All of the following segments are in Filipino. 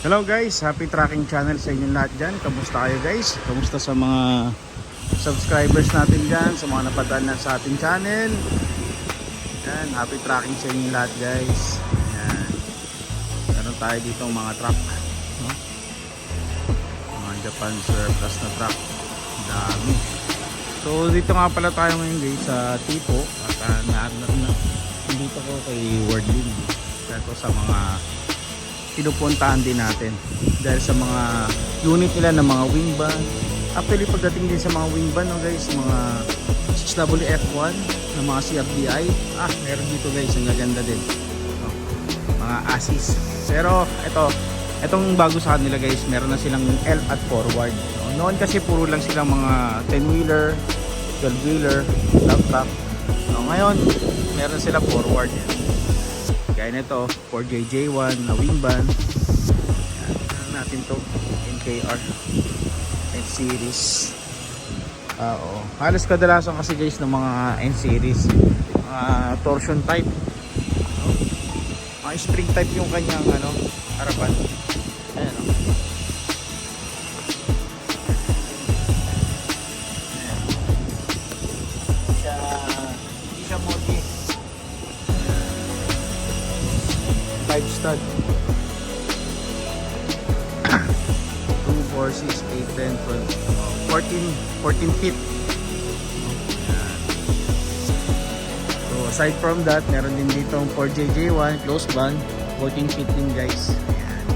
Hello guys, happy tracking channel sa inyong lahat dyan. Kamusta kayo guys? Kamusta sa mga subscribers natin dyan, sa mga napadaan na sa ating channel. Yan, happy tracking sa inyong lahat guys. Yan. Meron tayo dito mga truck, no? Mga Japan surplus na truck. Dami. So dito nga pala tayo ngayon guys sa Tipo. At dito ko kay Wordlin. Ito sa mga pinupuntahan din natin dahil sa mga unit nila ng mga wing van. Actually pagdating din sa mga wing van, no guys, mga 6WF1 ng mga CFDI, meron dito guys, ang gaganda din, no? Mga Asis. Pero itong bago sa kanila guys, meron na silang L at forward, no? Noon kasi puro lang silang mga 10-wheeler, 12-wheeler, dump truck, no? Ngayon meron sila forward yan. Kaya nito 4JJ1 na wing van. Yan natin to, NKR N series. Halos kadalasan kasi guys ng mga N series, torsion type, no? Mga spring type yung kanyang harapan. Ayan, no? Hindi siya multi 5 stud. 2, 4, 6, 8, 10, 12, 14 feet. So aside from that, meron din dito ang 4JJ1 close band, 14 feet din guys. Ayan.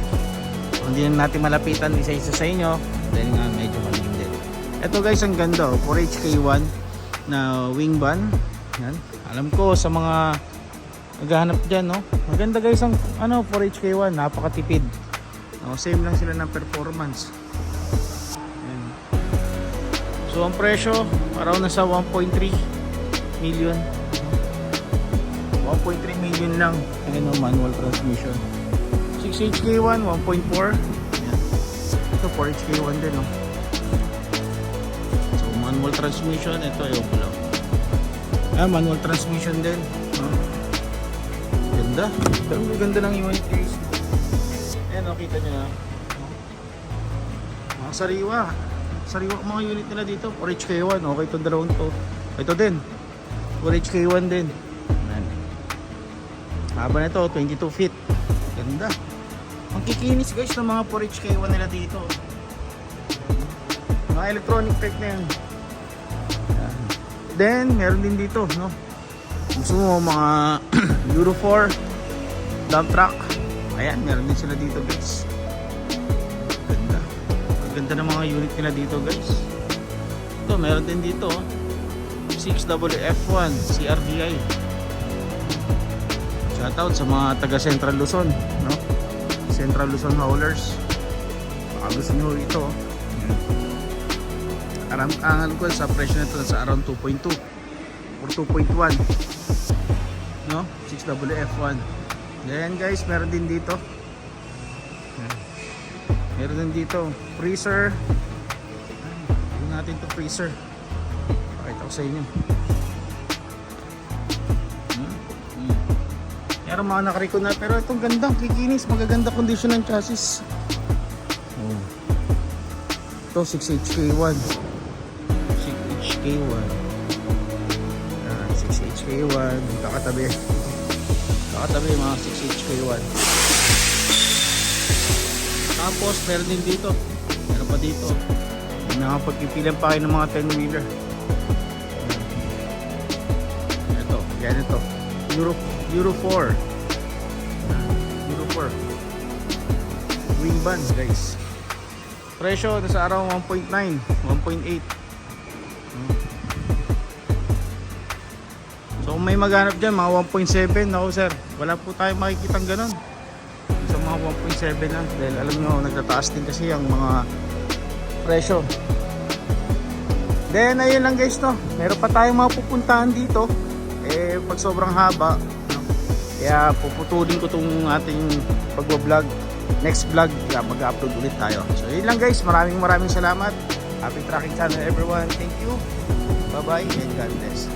So, hindi natin malapitan isa-isa sa inyo dahil nga medyo malim din. Ito guys, ang ganda, 4HK1 na wing van. Yan. Alam ko sa mga naghahanap dyan, no? Maganda guys ang 4HK1, napakatipid, no? Same lang sila ng performance. Ayan. So ang presyo around nasa 1.3 million, 1.3 million lang. Ayan, manual transmission. 6HK1 1.4. Ayan. Ito 4HK1 din, no? So manual transmission, ito ayun ko lang. Manual transmission din, no? Ganda. Pero may ganda ng unit guys. Ayan, nakita nyo na, no? Mga sariwa mga unit nila dito. 4HK1, okay itong dalawang to. Ito din 4HK1 din. Ayan. Haba na ito 22 feet. Ganda. Ang kikinis guys ng mga 4HK1 nila dito. Mga electronic tech na yan. Ayan. Then meron din dito, no? Gusto mo mga Euro 4 dump truck, ayan, meron din sila dito guys. Ganda. Ganda ng mga unit nila dito guys. Ito, meron din dito 6WF1 CRDI. Shoutout sa mga taga Central Luzon, no? Central Luzon haulers, baka gusto nyo ito. Alam ko sa presyo nito sa around 2.2 or 2.1, no? 6WF1. Then guys, meron din dito. Meron din dito freezer. Tingnan natin to freezer. Pakita ko sa inyo. Meron mga nakariko na, pero itong gandang kikinis, magaganda condition ng chassis. Ito 6HK1. 6HK1. 6HK1, kakatabi mga 6HK1. Tapos meron din dito, meron pa dito, nakapagpipilan pa kayo ng mga 10-wheeler. Ito, yan ito, Euro 4 wing van guys. Presyo nasa around 1.9 1.8. So kung may maghanap dyan, mga 1.7, ako sir, wala po tayong makikitang ganun. Sa mga 1.7 lang, dahil alam nyo, nagtataas din kasi ang mga presyo. Then ayun lang guys, no? Meron pa tayong mga pupuntahan dito. Pag sobrang haba, no? Kaya puputulin ko itong ating pagbablog. Next vlog, mag-upload ulit tayo. So yun lang guys, maraming salamat. Happy tracking channel everyone. Thank you. Bye bye and God bless.